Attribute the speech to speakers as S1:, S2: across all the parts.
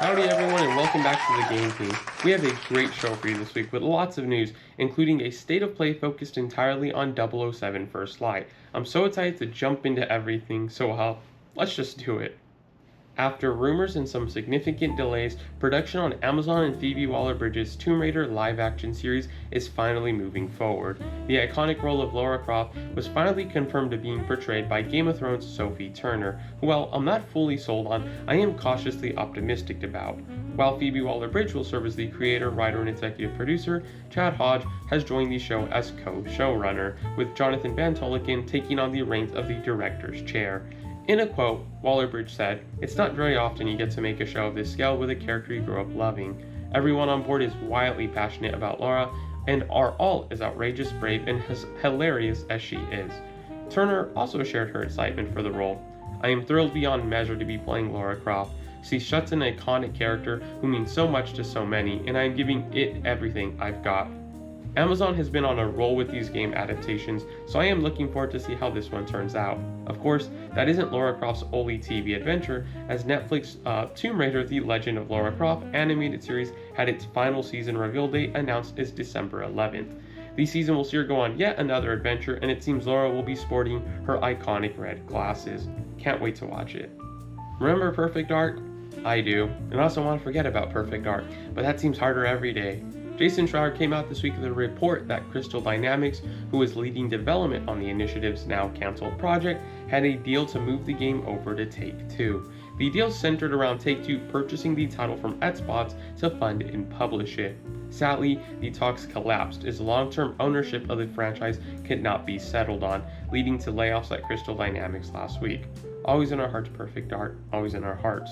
S1: Howdy everyone and welcome back to the Game Team. We have a great show for you this week with lots of news, including a state of play focused entirely on 007 First Light. I'm so excited to jump into everything, so let's just do it. After rumors and some significant delays, production on Amazon and Phoebe Waller-Bridge's Tomb Raider live-action series is finally moving forward. The iconic role of Lara Croft was finally confirmed to being portrayed by Game of Thrones' Sophie Turner, who, while I'm not fully sold on, I am cautiously optimistic about. While Phoebe Waller-Bridge will serve as the creator, writer, and executive producer, Chad Hodge has joined the show as co-showrunner, with Jonathan Van Tollecken taking on the reins of the director's chair. In a quote, Waller-Bridge said, "It's not very often you get to make a show of this scale with a character you grew up loving. Everyone on board is wildly passionate about Lara and are all as outrageous, brave, and as hilarious as she is." Turner also shared her excitement for the role. "I am thrilled beyond measure to be playing Lara Croft. She's such an iconic character who means so much to so many, and I am giving it everything I've got." Amazon has been on a roll with these game adaptations, so I am looking forward to see how this one turns out. Of course, that isn't Lara Croft's only TV adventure, as Netflix Tomb Raider: The Legend of Lara Croft animated series had its final season reveal date announced as December 11th. The season will see her go on yet another adventure, and it seems Lara will be sporting her iconic red glasses. Can't wait to watch it. Remember Perfect Dark? I do, and I also want to forget about Perfect Dark, but that seems harder every day. Jason Schreier came out this week with a report that Crystal Dynamics, who is leading development on the initiative's now cancelled project, had a deal to move the game over to Take-Two. The deal centered around Take-Two purchasing the title from Xbox to fund and publish it. Sadly, the talks collapsed as long-term ownership of the franchise could not be settled on, leading to layoffs at Crystal Dynamics last week. Always in our hearts, Perfect Dark, always in our hearts.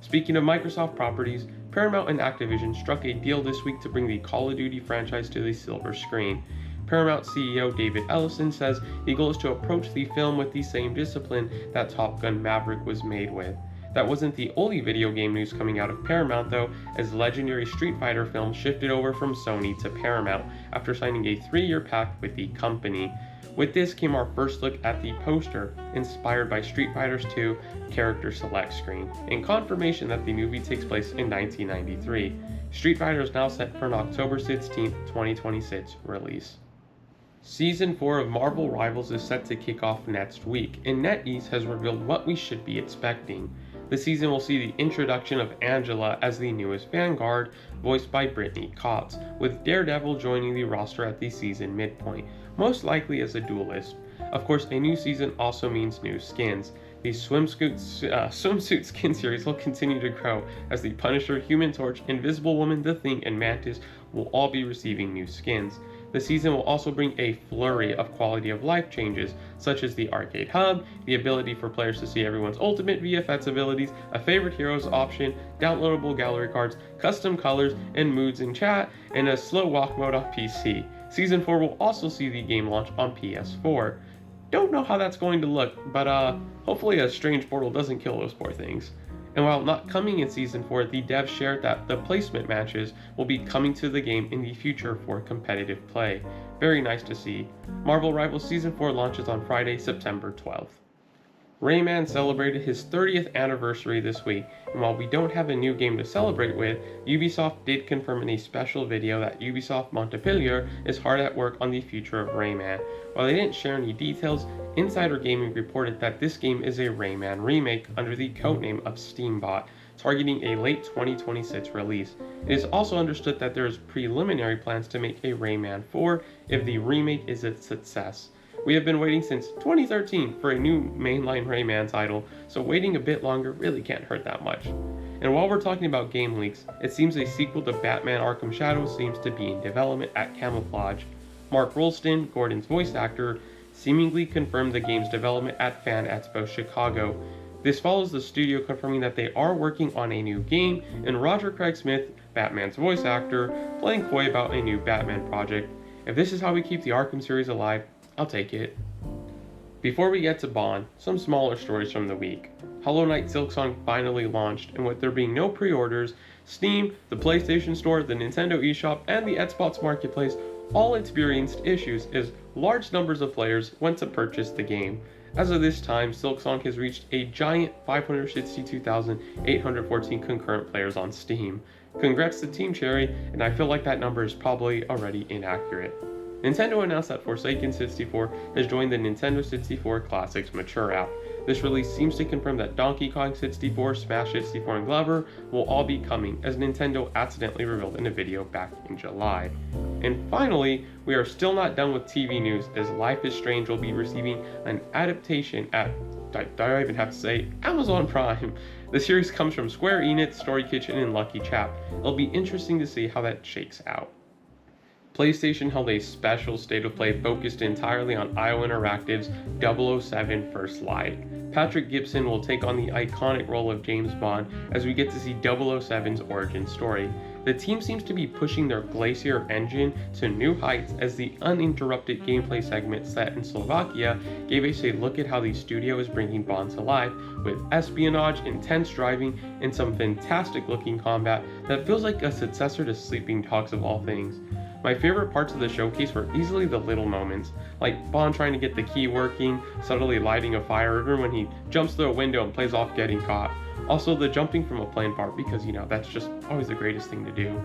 S1: Speaking of Microsoft properties, Paramount and Activision struck a deal this week to bring the Call of Duty franchise to the silver screen. Paramount CEO David Ellison says the goal is to approach the film with the same discipline that Top Gun Maverick was made with. That wasn't the only video game news coming out of Paramount though, as legendary Street Fighter film shifted over from Sony to Paramount after signing a 3-year pact with the company. With this came our first look at the poster, inspired by Street Fighter 2 character select screen, and confirmation that the movie takes place in 1993. Street Fighter is now set for an October 16, 2026 release. Season 4 of Marvel Rivals is set to kick off next week, and NetEase has revealed what we should be expecting. The season will see the introduction of Angela as the newest Vanguard, voiced by Brittany Cox, with Daredevil joining the roster at the season midpoint, most likely as a duelist. Of course, a new season also means new skins. The swimsuit skin series will continue to grow, as the Punisher, Human Torch, Invisible Woman, The Thing, and Mantis will all be receiving new skins. The season will also bring a flurry of quality of life changes, such as the arcade hub, the ability for players to see everyone's ultimate VFX abilities, a favorite heroes option, downloadable gallery cards, custom colors and moods in chat, and a slow walk mode on PC. Season 4 will also see the game launch on PS4. Don't know how that's going to look, but hopefully a strange portal doesn't kill those poor things. And while not coming in Season 4, the devs shared that the placement matches will be coming to the game in the future for competitive play. Very nice to see. Marvel Rivals Season 4 launches on Friday, September 12th. Rayman celebrated his 30th anniversary this week, and while we don't have a new game to celebrate with, Ubisoft did confirm in a special video that Ubisoft Montpellier is hard at work on the future of Rayman. While they didn't share any details, Insider Gaming reported that this game is a Rayman remake under the codename of Steambot, targeting a late 2026 release. It is also understood that there is preliminary plans to make a Rayman 4 if the remake is a success. We have been waiting since 2013 for a new mainline Rayman title, so waiting a bit longer really can't hurt that much. And while we're talking about game leaks, it seems a sequel to Batman Arkham Shadows seems to be in development at Camouflage. Mark Rolston, Gordon's voice actor, seemingly confirmed the game's development at Fan Expo Chicago. This follows the studio confirming that they are working on a new game, and Roger Craig Smith, Batman's voice actor, playing coy about a new Batman project. If this is how we keep the Arkham series alive, I'll take it. Before we get to Bond, some smaller stories from the week. Hollow Knight Silksong finally launched, and with there being no pre-orders, Steam, the PlayStation Store, the Nintendo eShop, and the Xbox Marketplace all experienced issues as large numbers of players went to purchase the game. As of this time, Silksong has reached a giant 562,814 concurrent players on Steam. Congrats to Team Cherry, and I feel like that number is probably already inaccurate. Nintendo announced that Forsaken 64 has joined the Nintendo 64 Classics Mature app. This release seems to confirm that Donkey Kong 64, Smash 64, and Glover will all be coming, as Nintendo accidentally revealed in a video back in July. And finally, we are still not done with TV news, as Life is Strange will be receiving an adaptation at, do I even have to say, Amazon Prime. The series comes from Square Enix, Story Kitchen, and Lucky Chap. It'll be interesting to see how that shakes out. PlayStation held a special state of play focused entirely on IO Interactive's 007 First Light. Patrick Gibson will take on the iconic role of James Bond as we get to see 007's origin story. The team seems to be pushing their Glacier engine to new heights, as the uninterrupted gameplay segment set in Slovakia gave us a look at how the studio is bringing Bond to life, with espionage, intense driving, and some fantastic looking combat that feels like a successor to Sleeping Dogs of all things. My favorite parts of the showcase were easily the little moments, like Bond trying to get the key working, subtly lighting a fire, or when he jumps through a window and plays off getting caught. Also, the jumping from a plane part, because that's just always the greatest thing to do.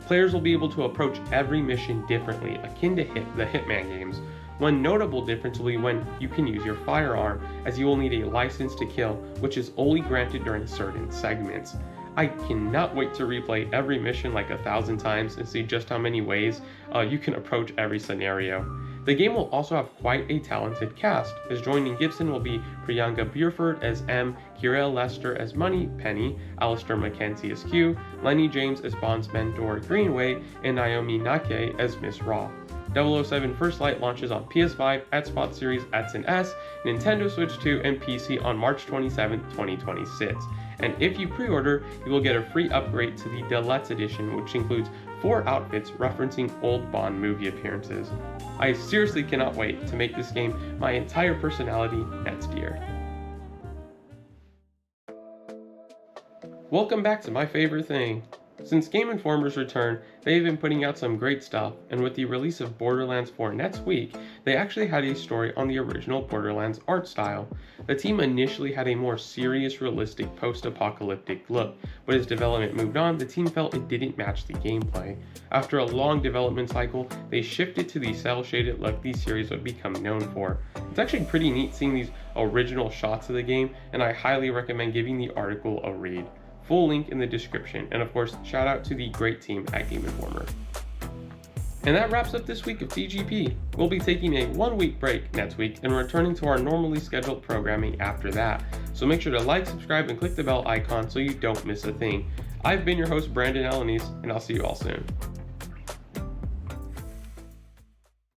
S1: Players will be able to approach every mission differently, akin to the Hitman games. One notable difference will be when you can use your firearm, as you will need a license to kill, which is only granted during certain segments. I cannot wait to replay every mission like 1,000 times and see just how many ways you can approach every scenario. The game will also have quite a talented cast, as joining Gibson will be Priyanka Burford as M, Kirill Lester as Money Penny, Alistair Mackenzie as Q, Lenny James as Bond's mentor Greenway, and Naomi Nake as Miss Raw. 007 First Light launches on PS5, Xbox Series X and S, Nintendo Switch 2, and PC on March 27, 2026. And if you pre-order, you will get a free upgrade to the Deluxe Edition, which includes 4 outfits referencing old Bond movie appearances. I seriously cannot wait to make this game my entire personality next year. Welcome back to my favorite thing. Since Game Informer's return, they've been putting out some great stuff, and with the release of Borderlands 4 next week, they actually had a story on the original Borderlands art style. The team initially had a more serious, realistic, post-apocalyptic look, but as development moved on, the team felt it didn't match the gameplay. After a long development cycle, they shifted to the cel-shaded look the series would become known for. It's actually pretty neat seeing these original shots of the game, and I highly recommend giving the article a read. Full link in the description, and of course, shout out to the great team at Game Informer. And that wraps up this week of TGP. We'll be taking a 1-week break next week and returning to our normally scheduled programming after that. So make sure to like, subscribe, and click the bell icon so you don't miss a thing. I've been your host, Brandon Alanis, and I'll see you all soon.